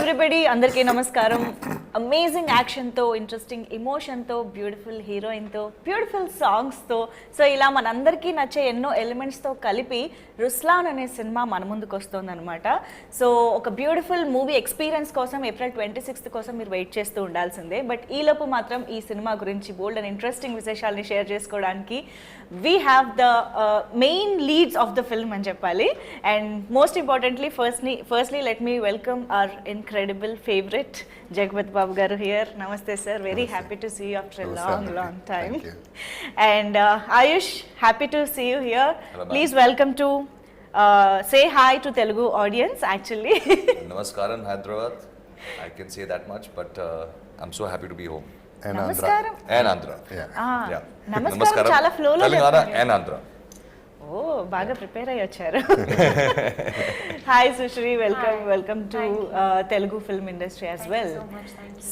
everybody, అందరికీ నమస్కారం. Amazing యాక్షన్తో, ఇంట్రెస్టింగ్ ఎమోషన్తో, బ్యూటిఫుల్ హీరోయిన్తో, బ్యూటిఫుల్ సాంగ్స్తో, సో ఇలా మనందరికీ నచ్చే ఎన్నో ఎలిమెంట్స్తో కలిపి రుస్లాన్ అనే సినిమా మన ముందుకు వస్తుందన్నమాట. సో ఒక బ్యూటిఫుల్ మూవీ ఎక్స్పీరియన్స్ కోసం April 26th కోసం మీరు వెయిట్ చేస్తూ ఉండాల్సిందే. బట్ ఈలోపు మాత్రం ఈ సినిమా గురించి బోల్డ్ అండ్ ఇంట్రెస్టింగ్ విశేషాలని షేర్ చేసుకోవడానికి we have the main leads of the film అని చెప్పాలి. And most importantly firstly let me welcome our incredible favorite Jagapathi Babu garu here. Namaste sir, very happy to see you after a long time. Thank you. And Aayush, happy to see you here. Hello, please welcome to say hi to Telugu audience actually. Namaskaram Hyderabad. I can say that much, but I'm so happy to be home. And Namaskaram. And Andhra. Yeah. Namaskaram chala flow lo Telangana and Andhra. ఓ బాగా prepare అయ్యి వచ్చారు. Hi Sushree, welcome to Telugu film industry as well.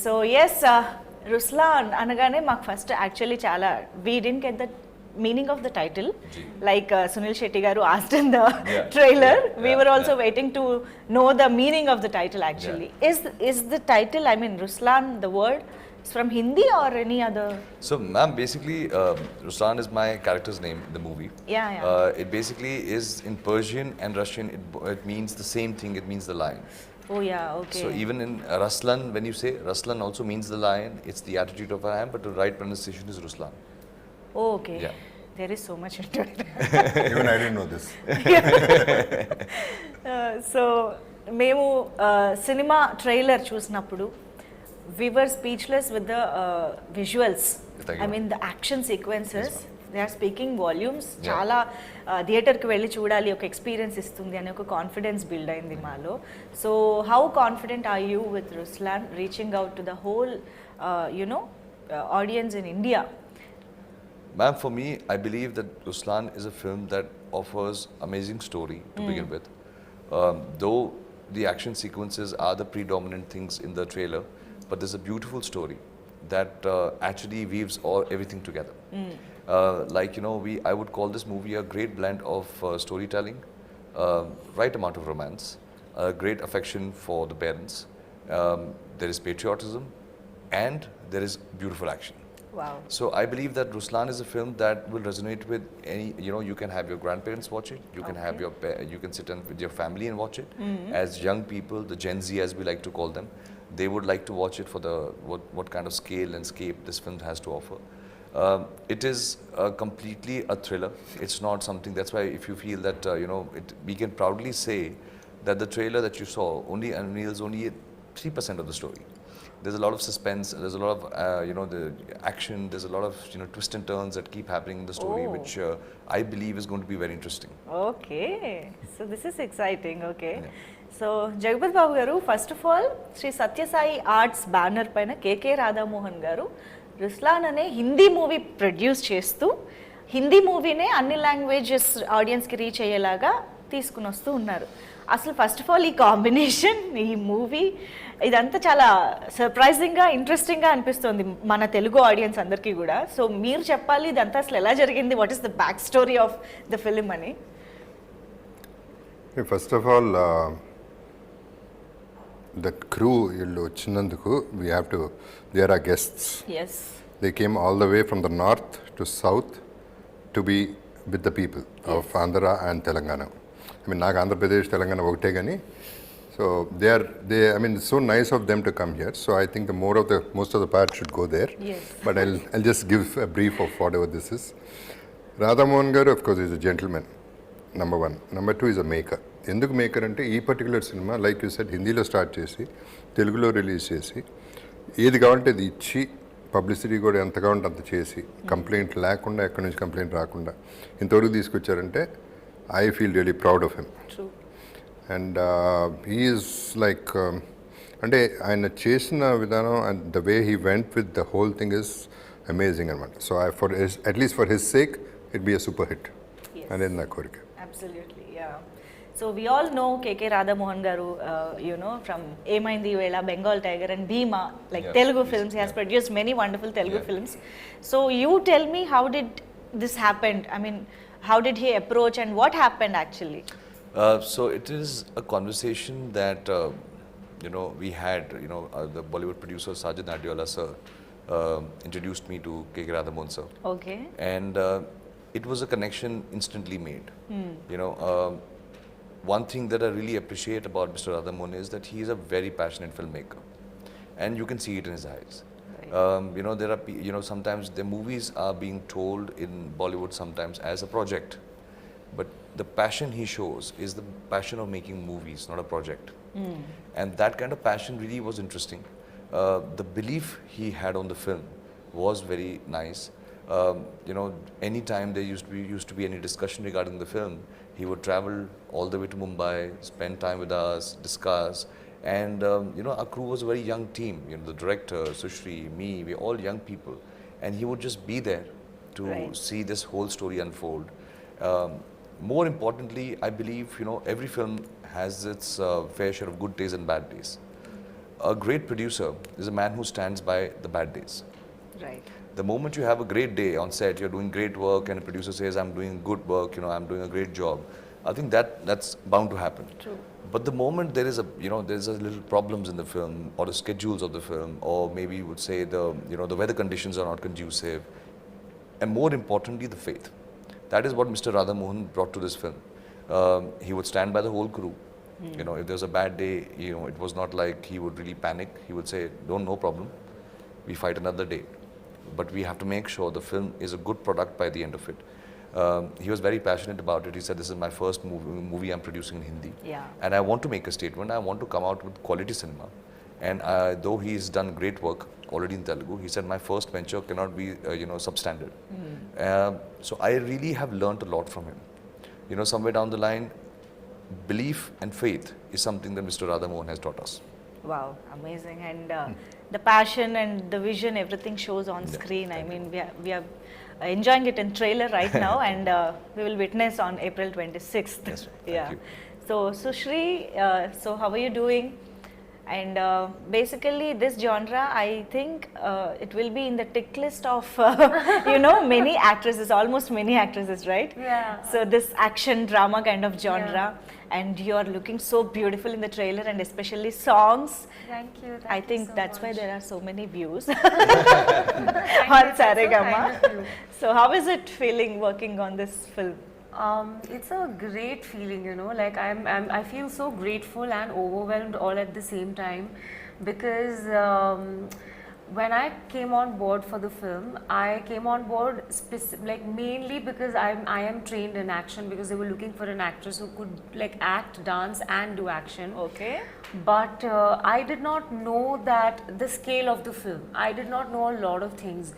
So yes, Ruslan అనగానే మాకు first actually చాలా we didn't get the meaning of the title, like Suniel Shetty garu asked in the trailer. We were also waiting to know the meaning of the title actually. Is the title, I mean Ruslan, the word it's from Hindi or any other? So ma'am, basically Ruslan is my character's name in the movie. Yeah. It basically is in Persian and Russian, it means the same thing, it means the lion. Oh yeah, okay. So even in Ruslan, when you say Ruslan also means the lion, it's the attitude of a lion, but the right pronunciation is Ruslan. Oh, okay. Yeah. There is so much into it. Even I didn't know this. So మేము cinema trailer చూసినప్పుడు we were speechless with the visuals. I mean the action sequences, yes, they are speaking volumes. చాలా థియేటర్కి వెళ్ళి చూడాలి, ఒక experience ఇస్తుంది అనే ఒక కాన్ఫిడెన్స్ బిల్డ్ అయింది మాలో. So how confident are you with Ruslan reaching out to the whole audience in India? Ma'am, for me, I believe that Ruslan is a film that offers amazing story to begin with. Though the action sequences are the predominant things in the trailer, but there's a beautiful story that actually weaves everything together. Like, I would call this movie a great blend of storytelling, right amount of romance, great affection for the parents, there is patriotism, and there is beautiful action. Wow. So I believe that Ruslan is a film that will resonate with any, you can have your grandparents watch it, you can have you can sit with your family and watch it. As young people, the Gen Z as we like to call them, they would like to watch it for the what kind of scale and scape this film has to offer. It is completely a thriller. It's not something, that's why if you feel that we can proudly say that the trailer that you saw only unveils only 3% of the story. There's a lot of suspense, there's a lot of the action, there's a lot of twists and turns that keep happening in the story, which I believe is going to be very interesting. Okay, so this is exciting. Okay. Yeah. So Jagapathi Babu garu, first of all Sri Sathya Sai arts banner పైన KK Radha Mohan గారు Ruslan అనే Hindi movie produce చేస్తూ హిందీ మూవీనే అన్ని languages ఆడియన్స్కి reach అయ్యేలాగా తీసుకుని వస్తూ ఉన్నారు. అసలు ఫస్ట్ ఆఫ్ ఆల్ ఈ కాంబినేషన్, ఈ మూవీ, ఇదంతా చాలా సర్ప్రైజింగ్గా, ఇంట్రెస్టింగ్గా అనిపిస్తుంది మన తెలుగు ఆడియన్స్ అందరికీ కూడా. సో మీరు చెప్పాలి ఇదంతా అసలు ఎలా జరిగింది, what is the back story of the film అని. First of all the crew illu vachinanduku, we have to, they are our guests. Yes. They came all the way from the north to south to be with the people of Andhra and Telangana. I mean, నాకు ఆంధ్రప్రదేశ్ తెలంగాణ ఒకటే కానీ, so I mean, it's so nice of them to come here. So I think most of the part should go there. Yes. But I'll just give a brief of whatever this is. Radhamohan garu, of course, is a gentleman, number one. Number two, is a maker. ఎందుకు maker అంటే ఈ particular cinema like you said హిందీలో start చేసి తెలుగులో release చేసి ఏది కావాలంటే అది ఇచ్చి పబ్లిసిటీ కూడా ఎంత కావాలంటే అంత చేసి కంప్లైంట్ లేకుండా, ఎక్కడి నుంచి కంప్లైంట్ రాకుండా ఇంతవరకు తీసుకొచ్చారంటే I feel really proud of him. And he's like అంటే ఆయన చేసిన విధానం and the way he went with the whole thing is amazing అనమాట. So at least for his sake it be a super hit అనేది నా కోరిక. Absolutely, yeah. So we all know KK Radhamohan garu, from Emaindi Vela, Bengal Tiger and Bhima, like Telugu films. He has produced many wonderful Telugu films. So you tell me, how did this happen? I mean, how did he approach and what happened actually? So it is a conversation that we had, the Bollywood producer Sajid Nadiola sir introduced me to K. Radhamon sir. Okay. And it was a connection instantly made. One thing that I really appreciate about Mr. Radhamon is that he is a very passionate filmmaker, and you can see it in his eyes. There are sometimes the movies are being told in Bollywood sometimes as a project, but the passion he shows is the passion of making movies, not a project. And that kind of passion really was interesting. The belief he had on the film was very nice. Anytime there used to be any discussion regarding the film, he would travel all the way to Mumbai, spend time with us, discuss. And our crew was a very young team. The director, Sushrii, me, we're all young people, and he would just be there to see this whole story unfold. More importantly, I believe every film has its fair share of good days and bad days. A great producer is a man who stands by the bad days. Right. The moment you have a great day on set, you're doing great work, and a producer says, I'm doing good work, I'm doing a great job, I think that's bound to happen. True. But the moment there is there's a little problems in the film, or the schedules of the film, or maybe you would say the weather conditions are not conducive, and more importantly, the faith. That is what Mr. Radhamohan brought to this film. He would stand by the whole crew. If there's a bad day, it was not like he would really panic. He would say, no problem, we fight another day. But we have to make sure the film is a good product by the end of it. He was very passionate about it. He said, this is my first movie I'm producing in Hindi. Yeah. And I want to make a statement. I want to come out with quality cinema. And though he's done great work already in Telugu, he said, my first venture cannot be, substandard. So I really have learnt a lot from him. Somewhere down the line, belief and faith is something that Mr. Radhamohan has taught us. Wow, amazing. And the passion and the vision, everything shows on screen. I mean, we are enjoying it in trailer right now, and we will witness on April 26th. Yes, thank you. So Sushrii, so how are you doing? And basically this genre, I think it will be in the tick list of many actresses, almost many actresses, right? Yeah. So this action drama kind of genre, and you are looking so beautiful in the trailer, and especially songs. Thank you. I think so that's why much. there are so many views Thank on you, that's so Saregama. kind of you. So how is it feeling working on this film? It's a great feeling, like I feel so grateful and overwhelmed all at the same time, because when I came on board for the film, I came on board mainly because I am trained in action, because they were looking for an actress who could act, dance and do action. Okay. But I did not know that the scale of the film. I did not know a lot of things.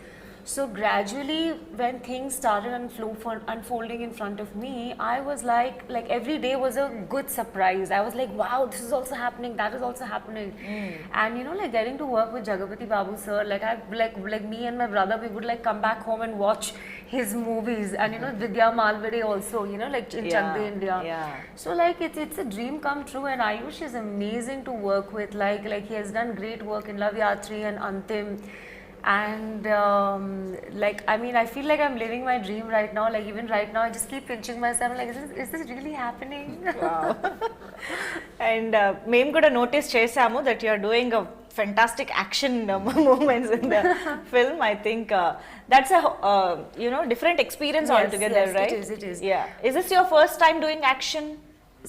So gradually, when things started unfolding in front of me, I was like every day was a good surprise. I was like, wow, this is also happening, that is also happening. And getting to work with Jagapathi Babu sir, me and my brother, we would come back home and watch his movies, and Vidya Malvade also, in Chak De India. Yeah. So it's a dream come true, and Aayush is amazing to work with. He has done great work in Love Yatri and Antim. And I feel like I'm living my dream right now. Even right now, I just keep pinching myself. I'm like, is this really happening? Wow. And మేము కూడా notice చేసాము that you are doing a fantastic action movements in the film. I think that's a different experience Yes, altogether, yes, right? it is. Yeah. Is this your first time doing action?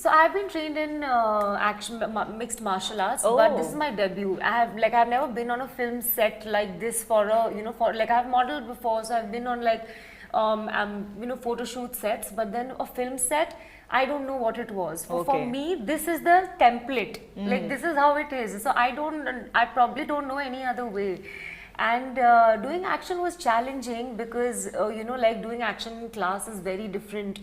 So I've been trained in action mixed martial arts, but this is my debut. I've never been on a film set like this for I've modeled before, so I've been on photo shoot sets, but then a film set, I don't know what it was. For me, this is the template. This is how it is. So I probably don't know any other way. And doing action was challenging because doing action in class is very different.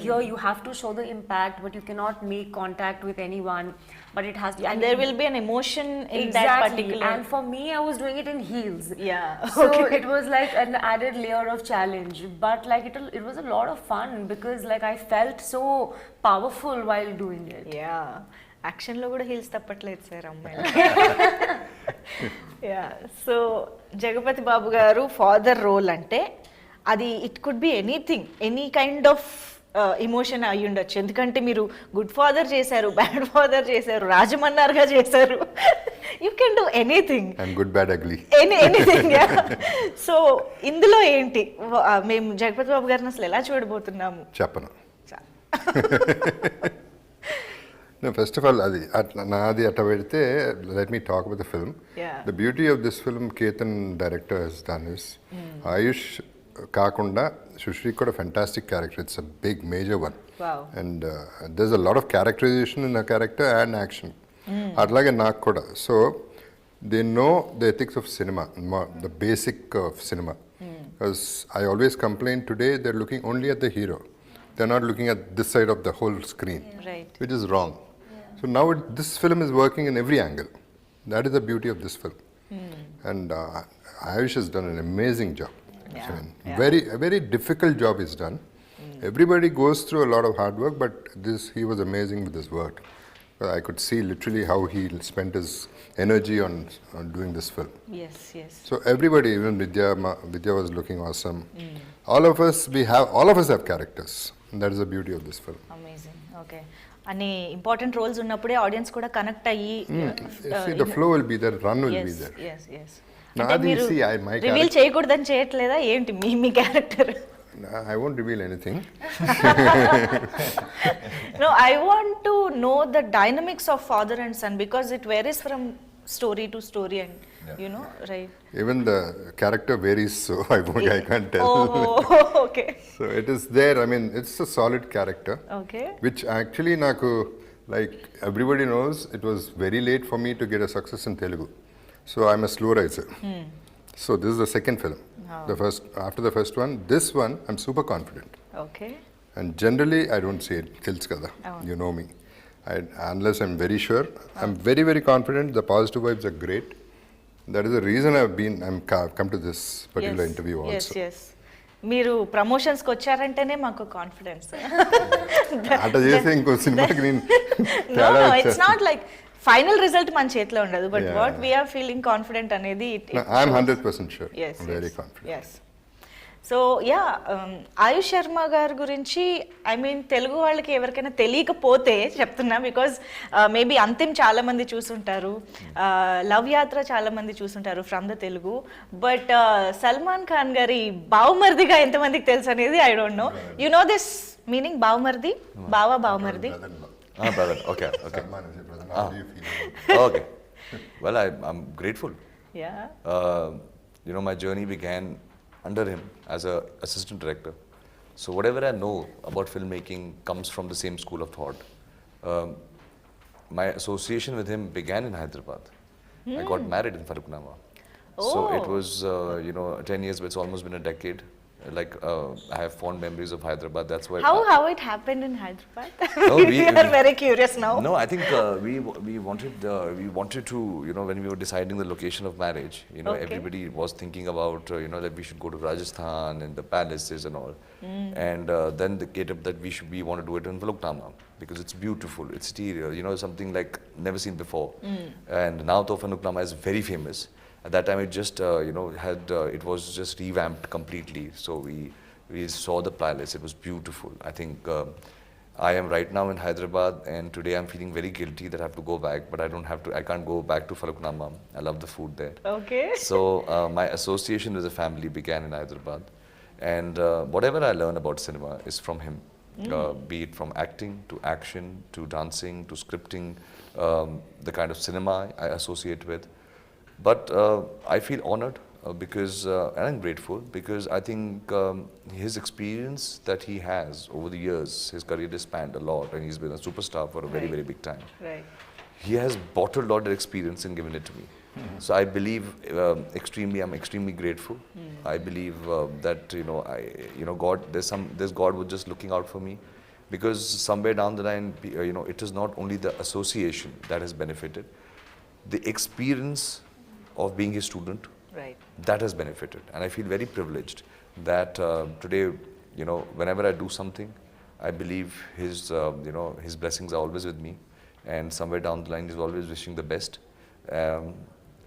Here you have to show the impact, but you cannot make contact with anyone, but it has to, And there will be an emotion in exactly. that particular. And for me, I was doing it in heels. Yeah. So it was an added layer of challenge, but it was a lot of fun, because I felt so powerful while doing it. Yeah. Action లో కూడా heels తప్పట్లేదు sir అమ్మాయి. Yeah. So Jagapathi Babu గారు father role అంటే అది it could be anything, any kind of emotion అయ్యి ఉండొచ్చు, ఎందుకంటే మీరు గుడ్ ఫాదర్ చేశారు, బ్యాడ్ ఫాదర్ చేశారు, రాజమన్నార్గా చేశారు. You can do anything and good bad ugly. Anything. So ఇందులో ఏంటి మేము జగపతి బాబు గారిని అసలు ఎలా చూడబోతున్నాము? చెప్పను. ఫస్ట్ ఆఫ్ ఆల్ అది అట్లా నాది అట్లా పెడితే let me talk about the film. The beauty of this film Ketan director he's done is Ayush కాకుండా సుశ్రీ కూడా fantastic character. It's a big major one and there is a lot of characterization in a character and action. అట్లాగే నాకు కూడా. So they know the ethics of cinema, the basic of cinema. Because I always complain today they're looking only at the hero. They're not looking at this side of the whole screen, right? Which is wrong. So now this film is working in every angle. That is the beauty of this film. And Aayush has done an amazing job. Yeah. I mean, a very difficult job is done. Everybody goes through a lot of hard work, but he was amazing with his work. I could see literally how he spent his energy on doing this film. Yes, yes. So everybody, even Vidya was looking awesome. All of us have characters. And that is the beauty of this film. Amazing. Okay. అన్ని important roles ఉన్నప్పుడే audience కూడా connect అయ్యి See, the flow will be there, run will be there. yes, yes. Naadi, see, my reveal character, చేయకూడదని చేయట్లేదా ఏంటి మీ character? I won't reveal anything. No, I want to know the dynamics of father and son because it varies from story to story and you know, right? Even the character varies, so I can't tell. Oh, okay. So it is there. I mean, it's a solid character. Okay. Which actually, naku, like everybody knows, it was very late for me to get a success in Telugu. So I'm a slow riser. So this is the second film. After the first one, this one, I'm super confident. Okay. And generally, I don't say it, tells kada. You know me. Unless I'm very sure, I'm very, very confident. The positive vibes are great. That is the reason I'm come to this particular interview also. Yes, yes. మీరు ప్రమోషన్స్కి వచ్చారంటేనే మాకు confidence. అట్లా చేస్తే ఇంకో సినిమాకి నేను it's not like final result మన చేతిలో ఉండదు, but what we're feeling confident అనేది I'm 100% sure. Very confident. Yes. So yeah, Ayush Sharma గారి గురించి ఐ మీన్ తెలుగు వాళ్ళకి ఎవరికైనా తెలియకపోతే చెప్తున్నా, బికాజ్ మేబీ అంతిమ్ చాలా మంది చూసుంటారు, లవ్ యాత్ర చాలా మంది చూసుంటారు from the Telugu, but Salman Khan గారి బావమర్దిగా ఎంతమందికి తెలుసు అనేది I don't know. You know this meaning బావమర్ది? బావమర్ది. Brother. Okay. Salman is your brother. How do you feel? Okay. Well, I'm grateful. Yeah. You know, my journey began under him as a assistant director. So whatever I know about filmmaking comes from the same school of thought. My association with him began in Hyderabad. I got married in Faruknama. So it was, 10 years, but it's almost been a decade. Like, I have fond memories of Hyderabad. That's why. How it happened in Hyderabad? No, we are very curious now. No, I think we wanted to, when we were deciding the location of marriage, Okay. everybody was thinking about, that we should go to Rajasthan and the palaces and all. And then they get up that we want to do it in Faluknama because it's beautiful, it's stereo, something like never seen before. And now Faluknama is very famous. At that time, it just, it was just revamped completely. So we saw the palace. It was beautiful. I think I am right now in Hyderabad, and today I'm feeling very guilty that I have to go back, but I can't go back to Faluknama. I love the food there. Okay. So my association with the family began in Hyderabad. And whatever I learn about cinema is from him. Be it from acting to action to dancing to scripting, the kind of cinema I associate with. But I feel honored because, and I'm grateful because I think his experience that he has over the years, his career has spanned a lot, and he's been a superstar for a very, very big time. Right. He has bottled all that experience and given it to me. So I believe I'm extremely grateful. I believe that God, there's God was just looking out for me, because somewhere down the line, it is not only the association that has benefited, the experience of being his student, Right. that has benefited. And I feel very privileged that today, whenever I do something, I believe his blessings are always with me, and somewhere down the line he's always wishing the best.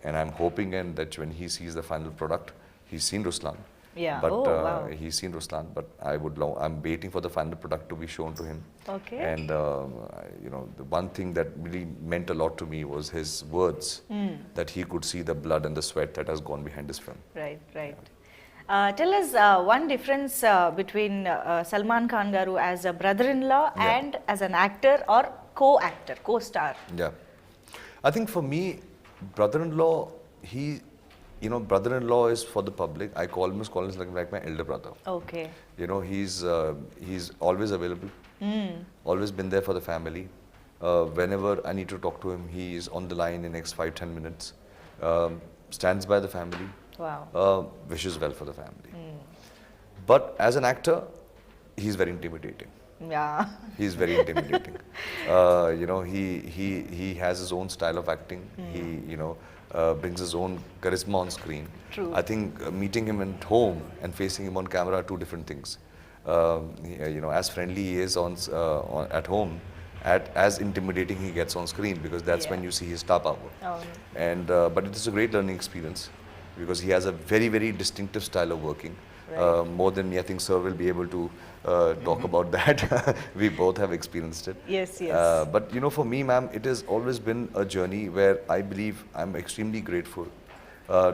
And I'm hoping that when he sees the final product, he's seen Ruslan, Yeah. But Oh, wow. he's seen Ruslan, but I'm waiting for the final product to be shown to him. Okay. And the one thing that really meant a lot to me was his words, that he could see the blood and the sweat that has gone behind this film. Right, right. Tell us one difference between Salman Khan garu as a brother-in-law Yeah. and as an actor or co-actor, co-star. Yeah. I think for me, brother-in-law, brother-in-law is for the public. I call him like my elder brother. Okay. He's always available, always been there for the family. Whenever I need to talk to him, he is on the line in the next 5-10 minutes, stands by the family, Wow. wishes well for the family. But as an actor, he's very intimidating. Yeah. He's very intimidating. He has his own style of acting. He brings his own charisma on screen. True. I think meeting him at home and facing him on camera are two different things. As friendly he is at home, as intimidating he gets on screen, because that's when you see his star power. Oh. And but it is a great learning experience, because he has a very, very distinctive style of working. More than me, I think Sir will be able to talk about that. We both have experienced it. Yes, yes. But for me, ma'am, it has always been a journey where I believe I'm extremely grateful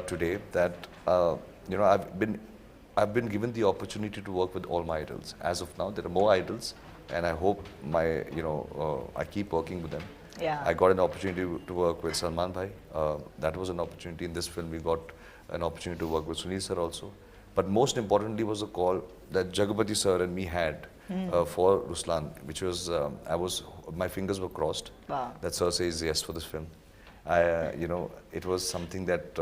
today that I've been given the opportunity to work with all my idols. As of now, there are more idols, and I hope I keep working with them. Yeah. I got an opportunity to work with Salman bhai. That was an opportunity. In this film, we got an opportunity to work with Sunil sir also. But most importantly was a call that Jagapathi sir and me had for Ruslan, which was my fingers were crossed. Wow. That sir says yes for this film. It was something that,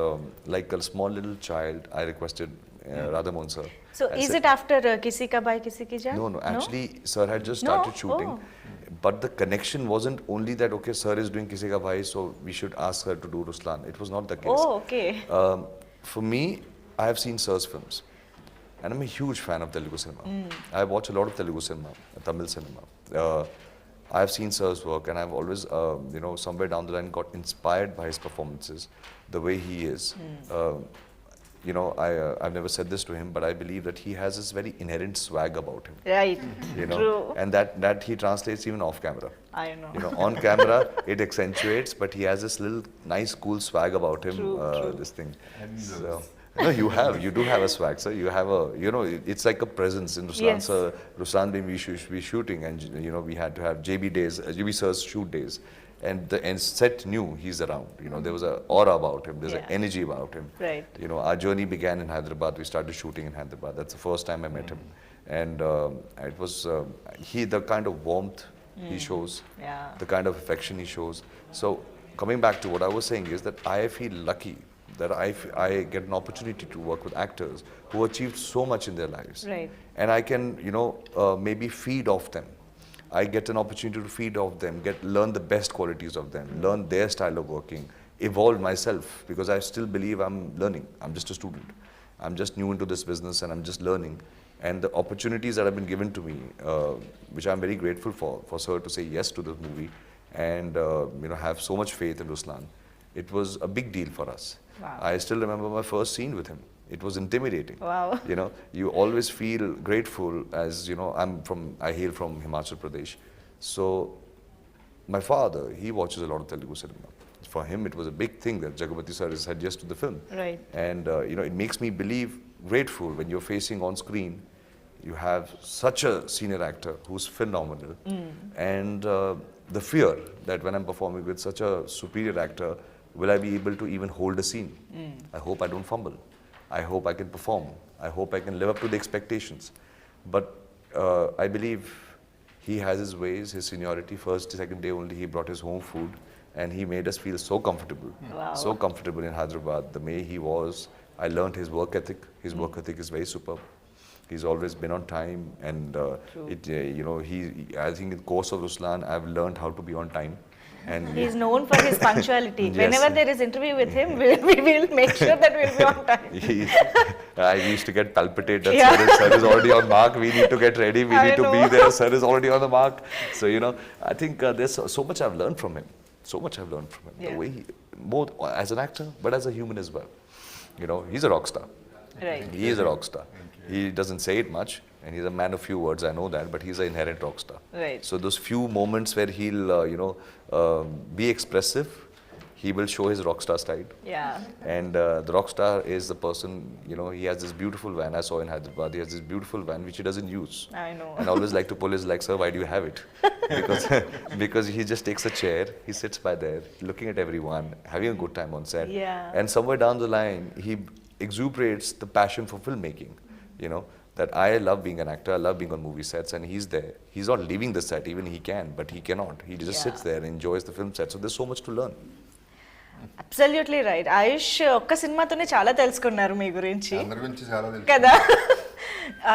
like a small little child, I requested Radhamohan sir. So I is said, it after Kisi Ka Bhai Kisi Ki Jaan? No, actually, sir had just started No? shooting. Oh. But the connection wasn't only that, okay, sir is doing Kisi Ka Bhai, so we should ask her to do Ruslan. It was not the case. Oh, okay. For me, I have seen Sir's films, and I'm a huge fan of Telugu cinema. I watch a lot of Telugu cinema, Tamil cinema. I have seen Sir's work, and I've always, somewhere down the line got inspired by his performances, the way he is. I've never said this to him, but I believe that he has this very inherent swag about him. Right. True. And that he translates even off camera. I know. On camera it accentuates, but he has this little nice, cool swag about him. True. This thing. So, no, you do have a swag, sir. You have it's like a presence in Ruslan. Yes. Sir, Ruslan being we shooting, and we had to have JB days, JB sir's shoot days. And set knew he's around. There was an aura about him. There's an energy about him. Right. Our journey began in Hyderabad. We started shooting in Hyderabad. That's the first time I met him, and it was the kind of warmth he shows, Yeah. the kind of affection he shows. So coming back to what I was saying is that I feel lucky that I get an opportunity to work with actors who achieved so much in their lives, Right. and I can maybe feed off them. I get an opportunity to feed off them, learn the best qualities of them, learn their style of working, evolve myself, because I still believe I'm learning. I'm just a student. I'm just new into this business, and I'm just learning. And the opportunities that have been given to me, which I'm very grateful for Sir to say yes to this movie and have so much faith in Ruslan. It was a big deal for us. Wow. I still remember my first scene with him. It was intimidating. Wow. You always feel grateful, as I hail from Himachal Pradesh. So my father, he watches a lot of Telugu cinema. For him, it was a big thing that Jagapathi sir said yes to the film. Right. And it makes me grateful when you're facing on screen, you have such a senior actor who's phenomenal. And the fear that when I'm performing with such a superior actor, will I be able to even hold a scene? I hope I don't fumble. I hope I can perform. I hope I can live up to the expectations. But I believe he has his ways, his seniority. First, second day only, he brought his home food, and he made us feel so comfortable. Wow. So comfortable in Hyderabad. The way he was, I learned his work ethic. His work ethic is very superb. He's always been on time, and I think in the course of Ruslan, I've learned how to be on time. And He's known for his punctuality. Yes. Whenever there is interview with him, we will make sure that we'll be on time. I used to get palpitate that sir is already on mark. We need to get ready. We need to be there. Sir is already on the mark. So I think there's so much I've learned from him. So much I've learned from him. Yeah. The way both as an actor, but as a human as well. He's a rock star. Right. He is a rock star. He doesn't say it much, and he's a man of few words. I know that, but he's an inherent rock star. Right. So those few moments where he'll, be expressive, he will show his rock star side. Yeah. And the rock star is the person, he has this beautiful van. I saw in Hyderabad, he has this beautiful van which he doesn't use. I know. And I always like to pull his leg, sir, why do you have it? Because he just takes a chair, he sits by there, looking at everyone, having a good time on set. Yeah. And somewhere down the line, he exuberates the passion for filmmaking, that I love being an actor, I love being on movie sets, and he's there. He's not leaving the set, even he can, but he cannot. He just sits there and enjoys the film set. So there's so much to learn. Absolutely right. Ayush ఒక్క సినిమాతోనే చాలా తెలుసుకున్నారు మీ గురించి అందరి గురించి చాలా తెలుసు. కదా.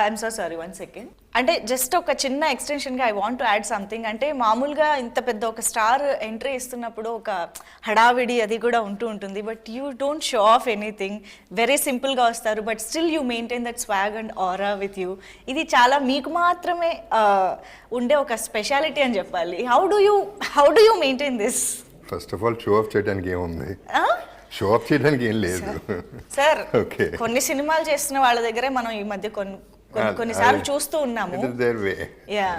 I'm so sorry, 1 second. అంటే జస్ట్ ఒక చిన్న ఎక్స్టెన్షన్గా I want to add something. అంటే మామూలుగా ఇంత పెద్ద ఒక స్టార్ ఎంట్రీ ఇస్తున్నప్పుడు ఒక హడావిడి అది కూడా ఉంటుంది. But you don't show off anything, very సింపుల్గా వస్తారు. But still you maintain that swag and aura with you. ఇది చాలా మీకు మాత్రమే ఉండే ఒక స్పెషాలిటీ అని చెప్పాలి. How do you maintain this? First of all show off చేయడానికి ఏముంది, షో ఆఫ్ చేయడానికి ఏం లేదు సార్. ఓకే, కొన్ని సినిమాలు చేస్తున్న వాళ్ళ దగ్గరే మనం ఈ మధ్య కొన్నిసార్లు చూస్తూ ఉన్నాము. There way. యా.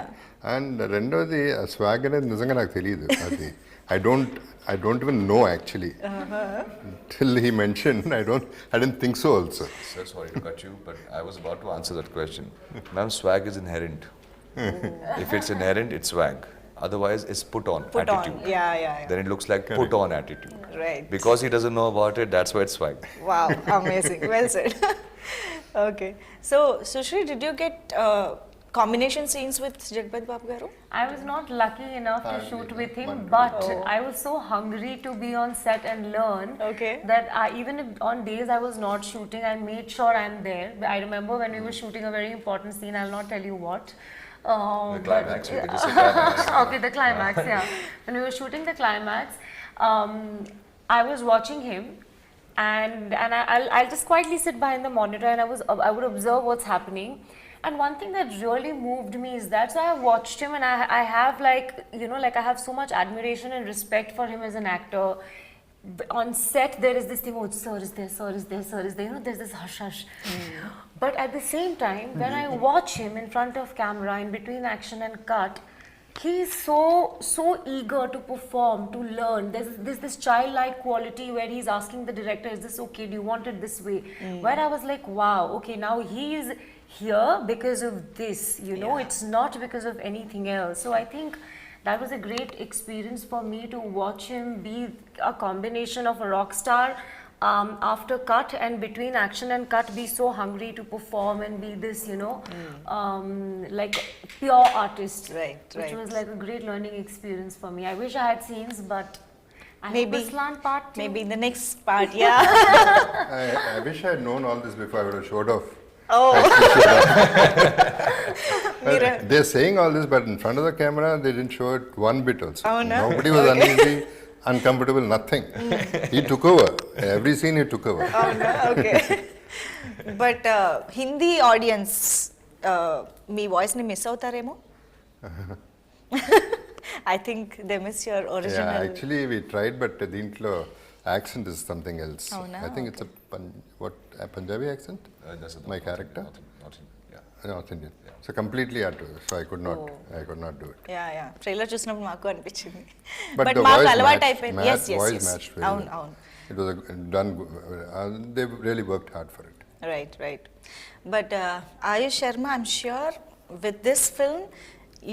అండ్ రెండోది స్వాగ్ అనేది నిజంగా నాకు తెలియదు. అది I don't even know actually till he mention. I didn't think so also. Sir, sorry to cut you, but I was about to answer that question. Ma'am, swag is inherent. If it's inherent, it's swag. Otherwise, it's put on attitude. Yeah. Then it looks like put on attitude. Right. Because he doesn't know about it, that's why it's swag. Wow, amazing. Well said. Okay. So, Sushrii, did you get combination scenes with Jagapathi Babu Garu? I was not lucky enough to shoot with him, but I was so hungry to be on set and learn Okay. that even if on days I was not shooting, I made sure I'm there. I remember when we were shooting a very important scene, I'll not tell you what. The climax, you can just say climax. Okay, the climax, yeah. When we were shooting the climax, I was watching him, and I'll just quietly sit behind the monitor, and I would observe what's happening. And one thing that really moved me is that, so I watched him, and I have I have so much admiration and respect for him as an actor. On set, there is this thing, oh, sir is there, sir is there, sir is there. There's this hush hush. But at the same time, when I watch him in front of camera, in between action and cut, he's so eager to perform, to learn. There's this childlike quality where he's asking the director, is this okay? Do you want it this way? Where I was like, wow, okay, now he's here because of this, it's not because of anything else. So I think that was a great experience for me to watch him be a combination of a rock star, after cut and between action and cut, be so hungry to perform and be this, like pure artist. Right. Which was like a great learning experience for me. I wish I had scenes, but I Maybe. hope Ruslan part 2. Maybe in the next part, yeah. I wish I had known all this before I would have showed off. Oh. They're saying all this, but in front of the camera, they didn't show it one bit also. Oh, no? Nobody was uneasy, uncomfortable, nothing. He took over. Every scene he took over. Oh, no? Okay. But Hindi audience, మీ వాయిస్ని miss అవుతారేమో. I think they miss your original. Yeah, actually we tried, but దీంట్లో accent is something else. Oh, no? I think it's a Punjabi accent? That's a My character? Not in, yeah. North Indian. So completely had to, so I could not do it. Yeah trailer చూసినప్పుడు మాకు అనిపించింది. But but the మాకు voice అలవాటు matched, అయిపోయింది. voice matched very అవును well. అవును. It was done, they really worked hard for it. Right. But Aayush Sharma, I'm sure with this film,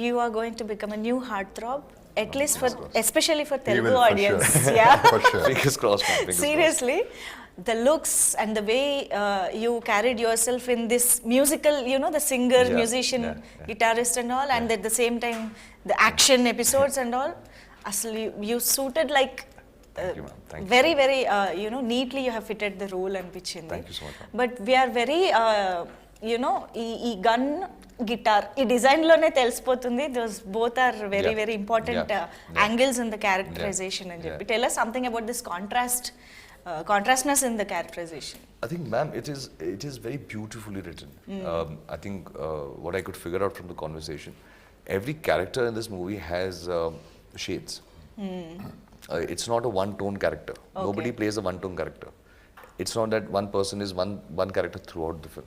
you are going to become a new heartthrob, at least especially for He Telugu will, for audience. sure. Yeah. For sure. Fingers crossed, man. Fingers Seriously, the looks and the way you carried yourself in this musical, the singer, Yeah, musician, yeah. guitarist and all, and at the same time the action episodes and all. Actually, you suited like Thank you, ma'am. Thank you. very neatly you have fitted the role అనిపించింది. Thank you so much, ma'am. But we are very ఈ gun guitar ఈ design లోనే తెలిసిపోతుంది. Those both are very important angles in the characterization అని చెప్పి. Tell us something about this contrastness in the characterization. I think, ma'am, it is very beautifully written. I think what I could figure out from the conversation, every character in this movie has shades. It's not a one-tone character. Okay. Nobody plays a one-tone character. it's not that one person is one character throughout the film.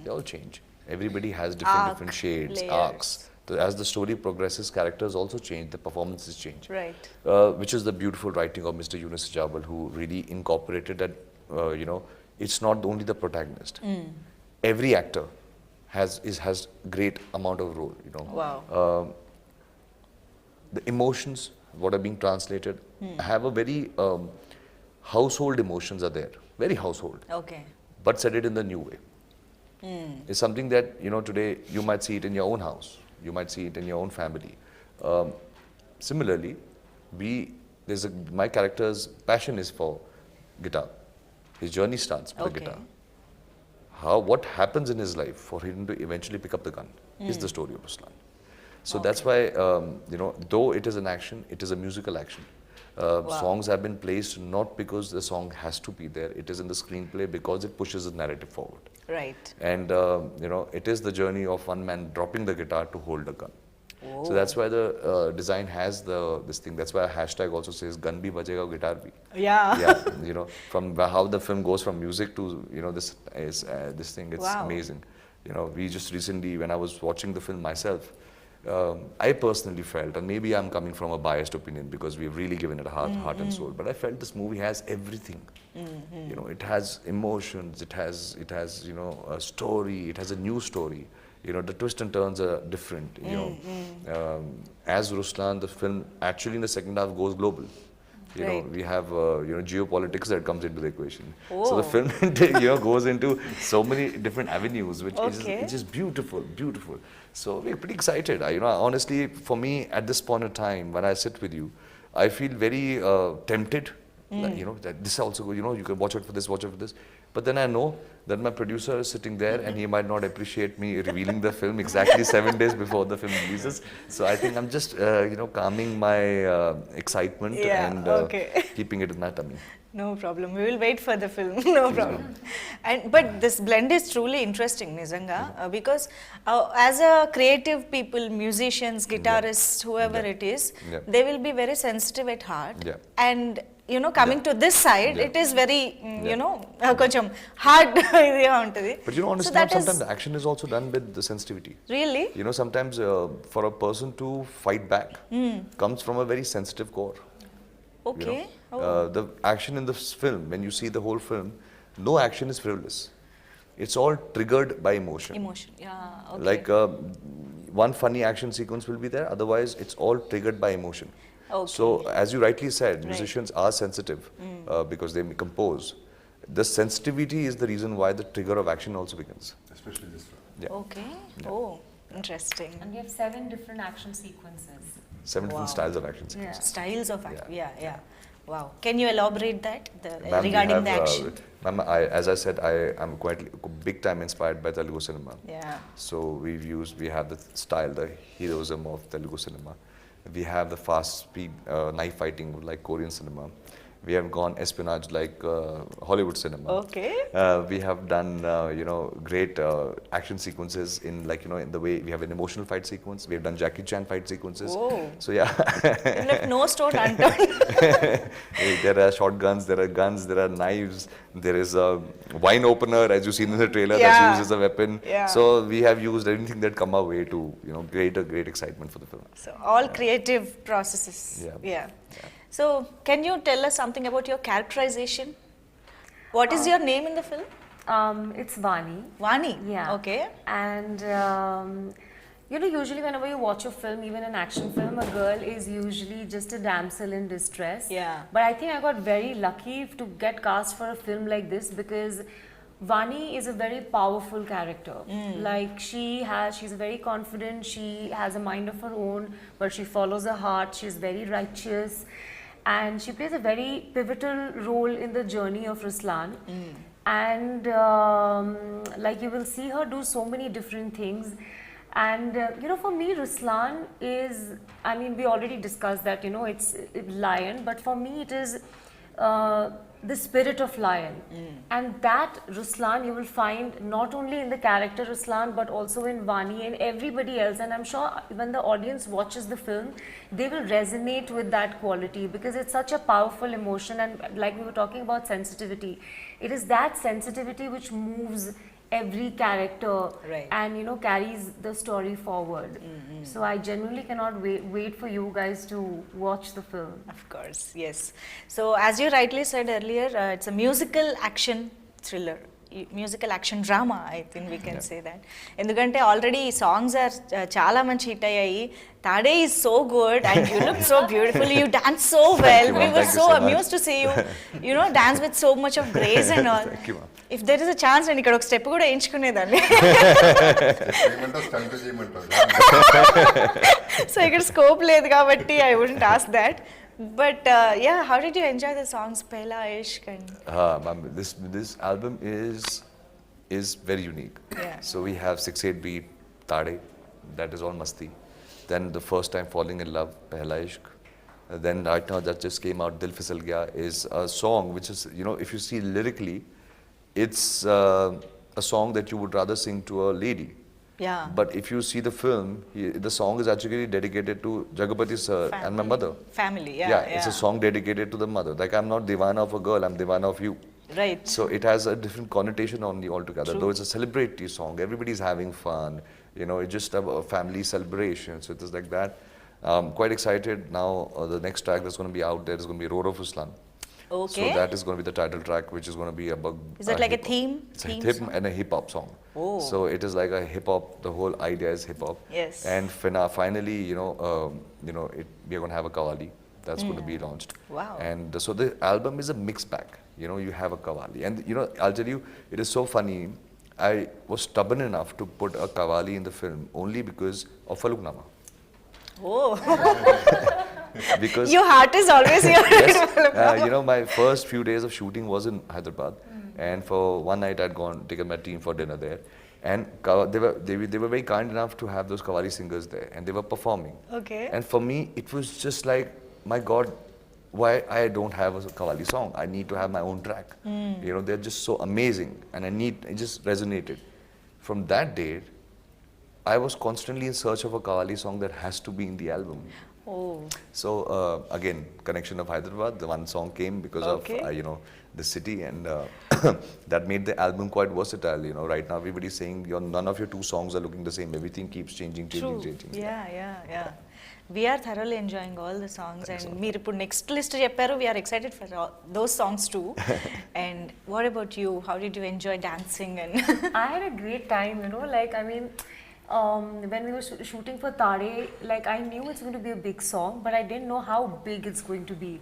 They all change. Everybody has different shades, layers. arcs. As the story progresses, characters also change, the performances change. Right. Which is the beautiful writing of Mr. Yunus Jabal, who really incorporated that, it's not only the protagonist. Every actor has great amount of role, Wow. The emotions, what are being translated, have a very household emotions are there, very household, Okay. but said it in the new way. It's something that, today you might see it in your own house, you might see it in your own family. Similarly, my character's passion is for guitar. His journey starts with the Okay. guitar. What happens in his life for him to eventually pick up the gun is the story of Ruslan. So that's why, though it is an action, it is a musical action. Songs have been placed not because the song has to be there, it is in the screenplay because it pushes the narrative forward. Right. And, it is the journey of one man dropping the guitar to hold a gun. So that's why the design has this thing. That's why a hashtag also says gun bhi bajega, guitar bhi. Yeah. Yeah, from how the film goes from music to this thing. It's Wow. amazing. We just recently, when I was watching the film myself, I personally felt, and maybe I'm coming from a biased opinion because we've really given it a heart and soul, but I felt this movie has everything. It has emotions, it has a story, it has a new story. The twists and turns are different. As Ruslan, the film actually in the second half goes global. Right. We have geopolitics that comes into the equation. So Oh. the film goes into so many different avenues, which Okay. is beautiful, beautiful. So we're pretty excited. Honestly, for me at this point in time, when I sit with you, I feel very tempted. That this also, you can watch it for this, watch it for this. But then I know that my producer is sitting there and he might not appreciate me revealing the film exactly 7 days before the film releases. So I think I'm just, calming my excitement Yeah, and okay. keeping it in my tummy. No problem. We will wait for the film. No problem. But this blend is truly interesting, Nizanga, because as a creative people, musicians, guitarists, whoever it is, Yeah. they will be very sensitive at heart. Yeah. And coming to this side, Yeah. it is very, koncham hard. But honestly, so that sometimes is the action is also done with the sensitivity. really Sometimes for a person to fight back comes from a very sensitive core. okay. The action in this film, when you see the whole film, no action is frivolous. It's all triggered by emotion. Emotion. Yeah. Okay. Like one funny action sequence will be there, otherwise it's all triggered by emotion. Okay. So as you rightly said, musicians are sensitive because they compose. The sensitivity is the reason why the trigger of action also begins. Especially this one. Yeah. Okay. Oh, interesting. And we have 7 different action sequences. 7 different Wow. styles of action sequences. Styles of act. Yeah. Yeah. Wow. Can you elaborate that Ma'am, we regarding the have, action? Ma'am, as I said, I am quite big time inspired by Telugu cinema. Yeah. So we have the style, the heroism of Telugu cinema. We have the fast speed knife fighting like Korean cinema. We have gone espionage like Hollywood cinema. Okay. We have done, great action sequences in in the way we have an emotional fight sequence. We have done Jackie Chan fight sequences. Oh. So yeah, You left no stone unturned. there are shotguns, there are guns, there are knives. There is a wine opener, as you've seen in the trailer, Yeah. that's used as a weapon. Yeah. So we have used anything that come our way to, create a great excitement for the film. So all creative processes. Yeah. So can you tell us something about your characterization? What is your name in the film? It's Vani. Vani. Yeah. Okay. And usually whenever you watch a film, even an action film, a girl is usually just a damsel in distress. Yeah. But I think I got very lucky to get cast for a film like this because Vani is a very powerful character. Like she's very confident, she has a mind of her own, but she follows her heart, she's very righteous. And she plays a very pivotal role in the journey of Ruslan. And like you will see her do so many different things. And for me, Ruslan is, we already discussed that, it's lion, but for me it is the spirit of lion. And that Ruslan you will find not only in the character Ruslan but also in Vani and everybody else. And I'm sure when the audience watches the film, they will resonate with that quality because it's such a powerful emotion. And like we were talking about sensitivity, it is that sensitivity which moves every character Right. and carries the story forward. So I genuinely cannot wait for you guys to watch the film. Of course, yes. So as you rightly said earlier, it's a musical action thriller. Musical action drama, I think we can say that. ఎందుకంటే already ఈ songs are చాలా మంచి hit అయ్యాయి. Tade is so good and you look so beautiful. You dance so well. you, We ma'am. were Thank you so so much. amused to see you, dance with so much of grace and all. Thank you, ma'am. If there is a chance, నేను ఇక్కడ ఒక step కూడా వేయించుకునేదాన్ని. చేయమంటావు stunt చేయమంటావు so ఇక్కడ scope లేదు కాబట్టి I wouldn't ask that. But yeah, how did you enjoy the songs Pehla Ishq and Ma'am, this album is very unique. Yeah. So we have 6/8 beat Tade, that is all masti. Then the first time falling in love, Pehla Ishq. Then right now that just came out, Dil Fisal Gaya, is a song which is, if you see lyrically, it's a song that you would rather sing to a lady. yeah. But if you see the film, the song is actually dedicated to Jagapathi sir and my mother. Family, It's a song dedicated to the mother. Like, I'm not Divana of a girl, I'm Divana of you. Right. So it has a different connotation on you altogether. Though it's a celebratory song, everybody's having fun. It's just a family celebration. So it is like that. Quite excited now. The next track that's going to be out there is going to be Roar of Ruslan. Okay. So that is going to be the title track, which is going to be about. Is it like a hip-hop. theme? It's Theme a hip song? and a hip hop song. Oh. So it is like a hip hop. The whole idea is hip hop. Yes. And finally, we are going to have a Qawwali that's going to be launched. Wow. And so the album is a mixed bag. You have a Qawwali, and I'll tell you, it is so funny. I was stubborn enough to put a Qawwali in the film only because of Faluknama. Oh. Because Your heart is always here. yes, my first few days of shooting was in Hyderabad, and for one night I'd taken my team for dinner there, and they were very kind enough to have those Qawwali singers there, and they were performing. Okay. And for me, it was just like, my God, why I don't have a Qawwali song? I need to have my own track. They're just so amazing, and it just resonated. From that date, I was constantly in search of a Qawwali song that has to be in the album. Oh. So again, connection of Hyderabad, the one song came because Okay. of the city, and that made the album quite versatile. Right now everybody's saying none of your two songs are looking the same. Everything keeps changing. Yeah. We are thoroughly enjoying all the songs, and మీరు ఇప్పుడు next list చెప్పారు. We are excited for those songs too. And what about you? How did you enjoy dancing? And I had a great time, when we were shooting for Tade, like I knew it's going to be a big song, but I didn't know how big it's going to be.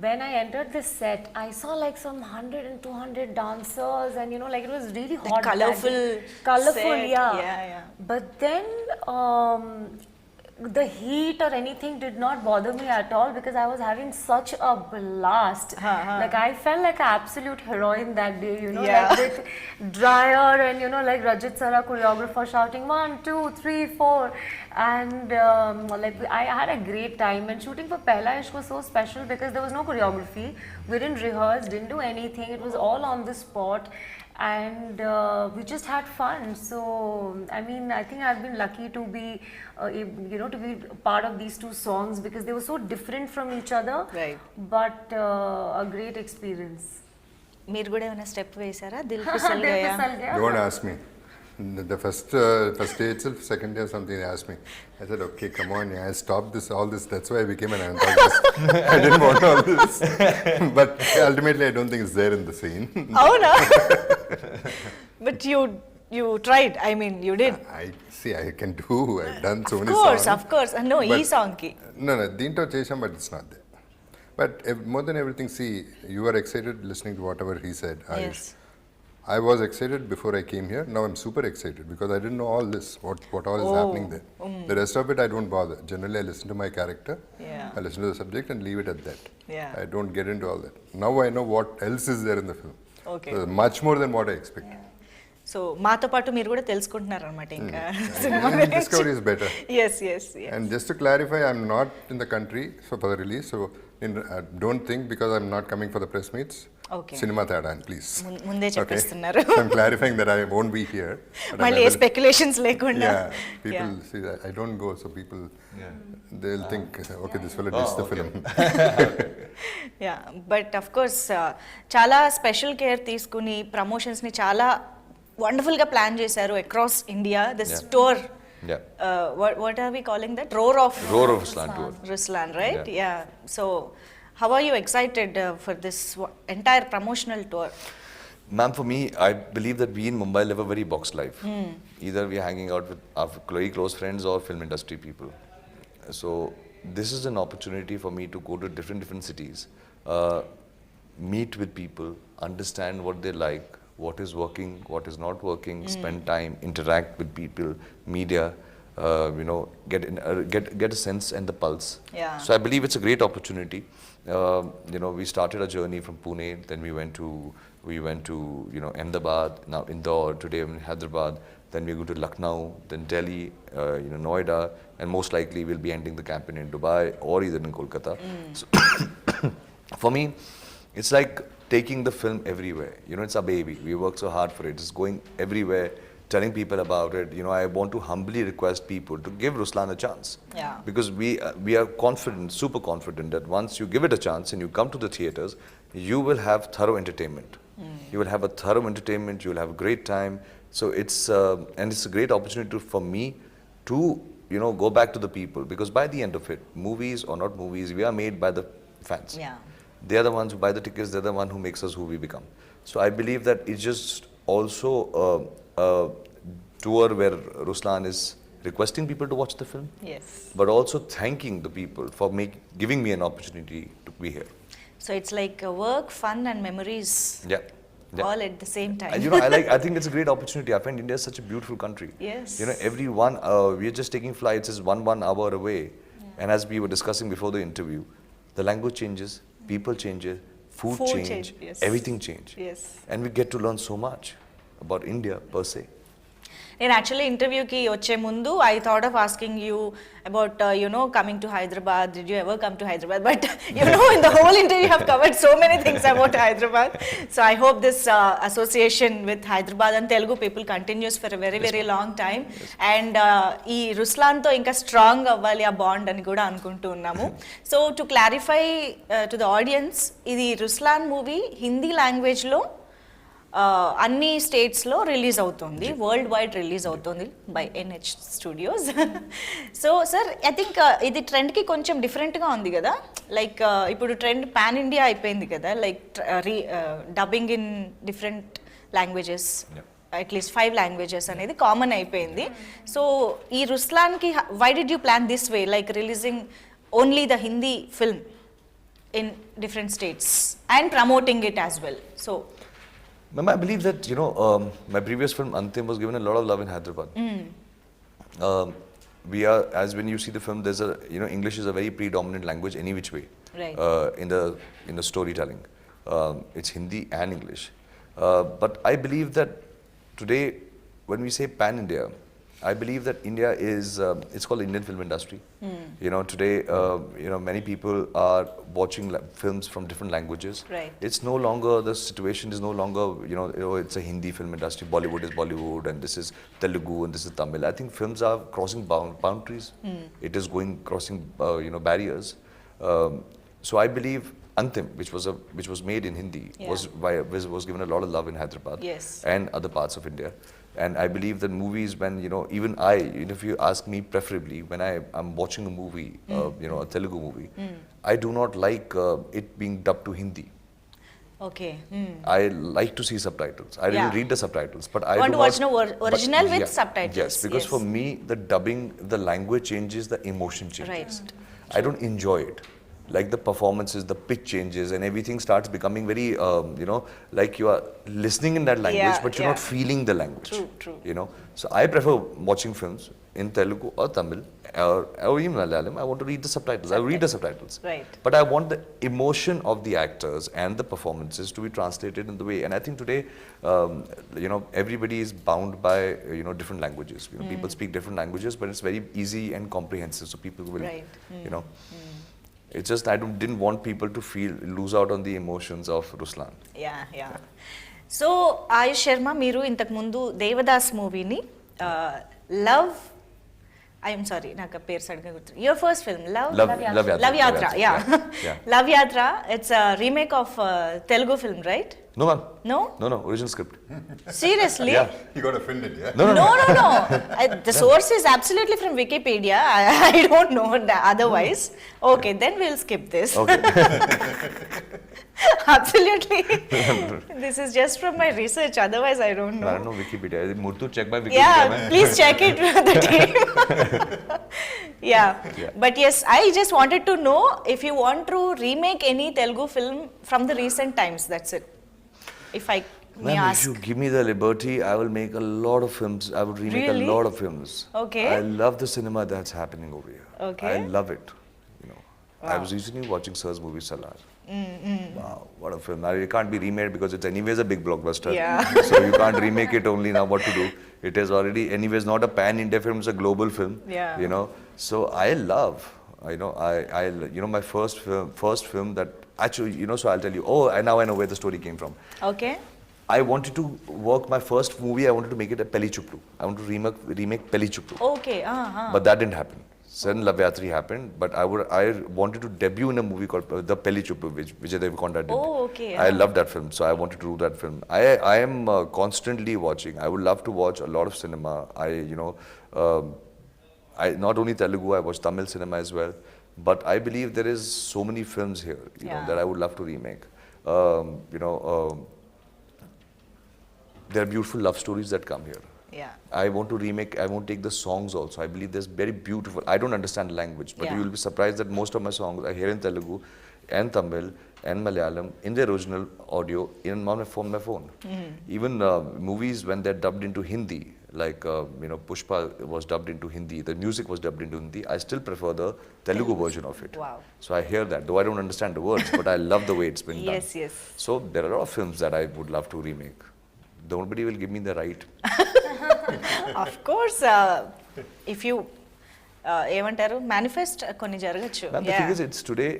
When I entered the set, I saw like some 100 and 200 dancers, and it was really hot. that colourful day. Colorful, set. yeah. Yeah. But then the heat or anything did not bother me at all because I was having such a blast. Like I felt like an absolute heroine that day, Yeah. like with dryer and like Rajat Sara choreographer shouting 1, 2, 3, 4, and like I had a great time. And shooting for Pehla Ishq was so special because there was no choreography. We didn't rehearse, didn't do anything. It was all on the spot. And we just had fun. So I think I've been lucky to be to be part of these two songs because they were so different from each other. Right. But a great experience. మీరు కూడా ఏమైనా step వేసారా? Dil ఫిసల్ Dil Gaya. Fisal Gaya. Don't ask me. The first day itself, second day or something, they asked me. I said, okay, come on, I stopped all this. That's why I became an antagonist. I didn't want all this. But ultimately, I don't think it's there in the scene. అవునా? But you tried. I mean, you did. I can do. I've done so many Of course. No, ఈ But- song కి. No, దీంట్లో చేసాం, but it's not there. But more than everything, see, you were excited listening to whatever he said, Aayush. Yes. I was excited before I came here. Now I'm super excited because I didn't know all this, what all is happening there. The rest of it, I don't bother. Generally, I listen to my character, Yeah. I listen to the subject and leave it at that. Yeah. I don't get into all that. Now I know what else is there in the film. Okay. So much more than what I expected. So మాతో పాటు మీరు కూడా తెలుసుకుంటున్నారు అనమాట ఇంకా cinema Discovery is better. Yes yes And just to clarify, I'm not in the country so for the release. So don't think because I'm not coming for the press meets. Okay. Cinema tada, please. ముందే చెప్పేస్తున్నారు. So I'm clarifying that I won't be here. but మళ్ళీ I A will- speculations లేకుండా Yeah, people see that I don't go, so people they'll think, okay, this fellow did the film. Yeah but of course చాలా special care తీసుకుని ప్రమోషన్స్ని చాలా వండర్ఫుల్గా plan చేశారు across India this tour Yeah. What are we calling that roar of Roar of Ruslan tour. Ruslan, right? Yeah. So, how are you excited for this entire promotional tour? Ma'am, for me, I believe that we in Mumbai live a very boxed life. Either we are hanging out with our very close friends or film industry people. So this is an opportunity for me to go to different cities, meet with people, understand what they like, what is working, what is not working, spend time, interact with people, media, get a sense and the pulse. Yeah. So I believe it's a great opportunity. We started a journey from Pune, then we went to Ahmedabad, now Indore, today in Hyderabad, then we go to Lucknow, then Delhi, Noida, and most likely we'll be ending the campaign in Dubai or either in Kolkata. So for me, it's like taking the film everywhere. It's a baby. We work so hard for it. It's going everywhere, telling people about it. I want to humbly request people to give Ruslan a chance. Yeah. Because we are confident, super confident that once you give it a chance and you come to the theaters, you will have thorough entertainment. You will have a thorough entertainment. You will have a great time. So it's a great opportunity for me to go back to the people, because by the end of it, movies or not movies, we are made by the fans. Yeah. They are the ones who buy the tickets. They're the one who makes us who we become. So I believe that it's just also a tour where Ruslan is requesting people to watch the film, Yes. but also thanking the people for giving me an opportunity to be here. So it's like work, fun, and memories Yeah. Yeah. all at the same time. I think it's a great opportunity. I find India is such a beautiful country. Yes. Everyone, we're just taking flights is one hour away. And as we were discussing before the interview, the language changes, people changes, food change, yes. everything change. Yes. And we get to learn so much about India per se. నేను actually ఇంటర్వ్యూకి వచ్చే ముందు I thought of asking you about coming to Hyderabad, did you ever come to Hyderabad, but in the whole interview have covered so many things about Hyderabad. So I hope this association with Hyderabad and Telugu people continuous for a very very long time. And ఈ రుస్లాన్తో ఇంకా strong అవ్వాలి ఆ bond అని కూడా అనుకుంటూ ఉన్నాము. So to clarify to the audience, ఇది Ruslaan movie Hindi లాంగ్వేజ్లో అన్ని స్టేట్స్లో రిలీజ్ అవుతుంది, వరల్డ్ వైడ్ రిలీజ్ అవుతుంది by NH studios. So sir, I think ఇది ట్రెండ్కి కొంచెం డిఫరెంట్గా ఉంది కదా, లైక్ ఇప్పుడు ట్రెండ్ పాన్ ఇండియా అయిపోయింది కదా, like dubbing in different languages, at least 5 languages అనేది కామన్ అయిపోయింది. సో ఈ రుస్లాన్కి why did you plan this way, like releasing only the Hindi film in different states and promoting it as well? So Ma'am, I believe that, my previous film, Antim, was given a lot of love in Hyderabad. We are, as when you see the film, there's English is a very predominant language any which way. Right. In the storytelling. It's Hindi and English. But I believe that today, when we say pan-India, I believe that India is, it's called Indian film industry. Today, many people are watching films from different languages. Right. It's no longer, the situation is no longer, it's a Hindi film industry, Bollywood is Bollywood, and this is Telugu, and this is Tamil. I think films are crossing boundaries. It is crossing, barriers. So I believe Antim, which was made in Hindi, was given a lot of love in Hyderabad. Yes. And other parts of India. And I believe that movies, when, even if you ask me preferably, when I'm watching a movie, a Telugu movie, I do not like it being dubbed to Hindi. Okay, I like to see subtitles. I really read the subtitles, but I want do to watch not, original with subtitles. Yes, because for me, the dubbing, the language changes, the emotion changes. Right. I don't enjoy it. Like the performances, the pitch changes, and everything starts becoming very, like you are listening in that language, but you're not feeling the language. True. So I prefer watching films in Telugu or Tamil or even Malayalam, I want to read the subtitles. I read the subtitles. Right. But I want the emotion of the actors and the performances to be translated in the way. And I think today, everybody is bound by, different languages. People speak different languages, but it's very easy and comprehensive. So people will, Right. it's just didn't want people to lose out on the emotions of Ruslan. Yeah so Ayush Sharma మీరు ఇంతకు ముందు దేవదాస్ మూవీని I'm sorry నాకు పేరు సడన్గా గుర్తు your first film love యాత్ర love యాత్ర it's remake of Telugu film right No, ma'am. No? No, original script. Seriously? Yeah. You got offended, yeah? No. The source is absolutely from Wikipedia. I don't know otherwise. Okay, then we'll skip this. Okay. Absolutely. This is just from my research. Otherwise, I don't know. I don't know Wikipedia. Murthu, check by Wikipedia. Yeah, please check it with the team. Yeah. But yes, I just wanted to know if you want to remake any Telugu film from the recent times. That's it. If I may Ma'am, ask. if you give me the liberty, I will make a lot of films. I would remake Really? a lot of films. Okay. I love the cinema that's happening over here. Okay. I love it. I was recently watching Sir's movie Salman. Wow, what a film! Now, it can't be remade because it's anyways a big blockbuster. Yeah. So you can't remake it only now. What to do? It is already anyways not a pan-India film; it's a global film. Yeah. So I love. My first film that actually, so I'll tell you. Oh, now I know where the story came from. Okay. I wanted to work my first movie. I wanted to make it a Pelli Chuplu. I want to remake Pelli Chuplu. Okay. But that didn't happen. Then Lavyatri happened. But I wanted to debut in a movie called The Pelli Chuplu, which Vijay Deverakonda did. Oh, okay. I love that film, so I wanted to do that film. I am constantly watching. I would love to watch a lot of cinema. I not only Telugu, I watch Tamil cinema as well. But I believe there is so many films here, that I would love to remake. There are beautiful love stories that come here. Yeah. I want to remake, I want to take the songs also. I believe there's very beautiful, I don't understand language, but Yeah. you will be surprised that most of my songs are here in Telugu and Tamil and Malayalam in their original audio from my phone. Even movies when they're dubbed into Hindi, like Pushpa was dubbed into Hindi, the music was dubbed into Hindi, I still prefer the Telugu version of it. Wow. So I hear that, though I don't understand the words, but I love the way it's been done. Yes. So there are a lot of films that I would love to remake. Nobody will give me the right. Of course, if you ఏమంటారు manifest కొన్ని జరగచ్చు. Ma'am, the thing is, it's today,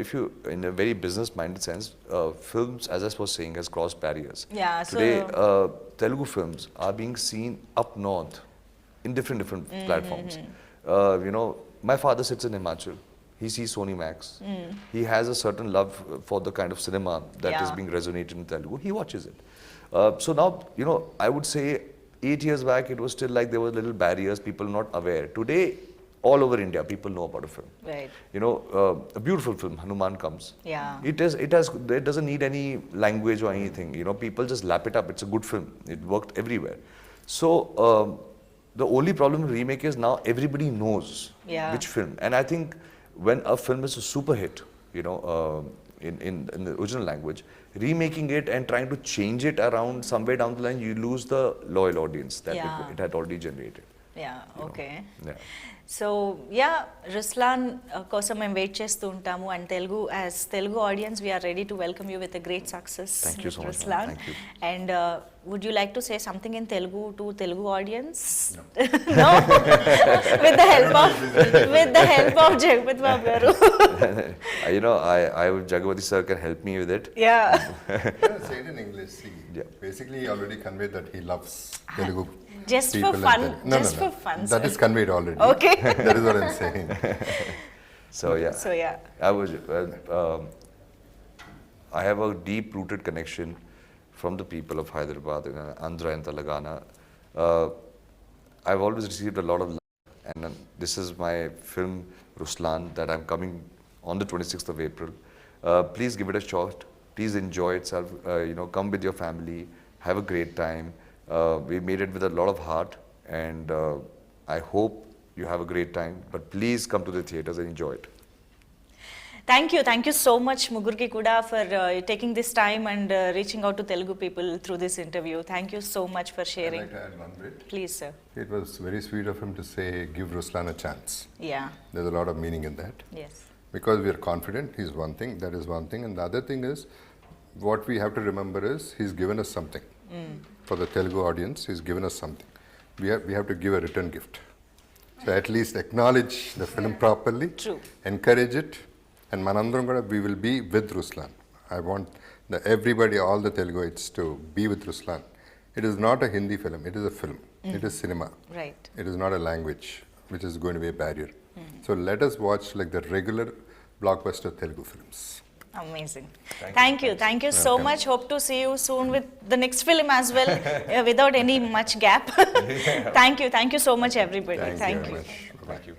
if you, in a very business-minded sense, films, as I was saying, has crossed barriers. Yeah, Today, Telugu films are being seen up north in different platforms. My father sits in Himachal. He sees Sony Max. He has a certain love for the kind of cinema that is being resonated in Telugu. He watches it. So now, I would say 8 years back, it was still like there were little barriers, people not aware. Today, all over India, people know about a film. Right. A beautiful film, Hanuman comes. Yeah. It doesn't need any language or anything. People just lap it up. It's a good film. It worked everywhere. So the only problem with remake is now everybody knows which film. And I think when a film is a super hit, in the original language, remaking it and trying to change it around somewhere down the line, you lose the loyal audience that it had already generated. Yeah, okay. Yeah. So Ruslan కోసం మేము wait చేస్తూ ఉంటాము and as Telugu audience we're ready to welcome you with a great success Ruslan and would you like to say something in Telugu to Telugu audience with the help of Jagapathi Babu garu Jagapathi sir can help me with it. Say it in English. See, basically he already conveyed that he loves Telugu. Just for fun. For fun. That is conveyed already. Okay. That is what I'm saying. So I have a deep-rooted connection from the people of Hyderabad, Andhra and Telangana. I've always received a lot of love, and this is my film Ruslan that I'm coming on the 26th of April. Please give it a shot. Please enjoy itself. Come with your family. Have a great time. We made it with a lot of heart, and I hope you have a great time. But please come to the theaters and enjoy it. Thank you so much ముగ్గురికి కూడా for taking this time and reaching out to Telugu people through this interview. Thank you so much for I'd sharing. like to add one bit. Please sir. It was very sweet of him to say, give Ruslan a chance. Yeah. There's a lot of meaning in that. Yes. Because we are confident, he's one thing, that is one thing. And the other thing is, what we have to remember is, he's given us something. For the Telugu audience, he's given us something. We have to give a return gift. So at least acknowledge the film properly, True. encourage it, and manandram kuda we will be with Ruslan. I want everybody, all the Teluguites to be with Ruslan. It is not a Hindi film, it is a film. It is cinema. Right. It is not a language which is going to be a barrier. So let us watch like the regular blockbuster Telugu films. Amazing. Thank you so much. Hope to see you soon with the next film as well, without any much gap. Thank you so much everybody. Thank you very much. Thank you.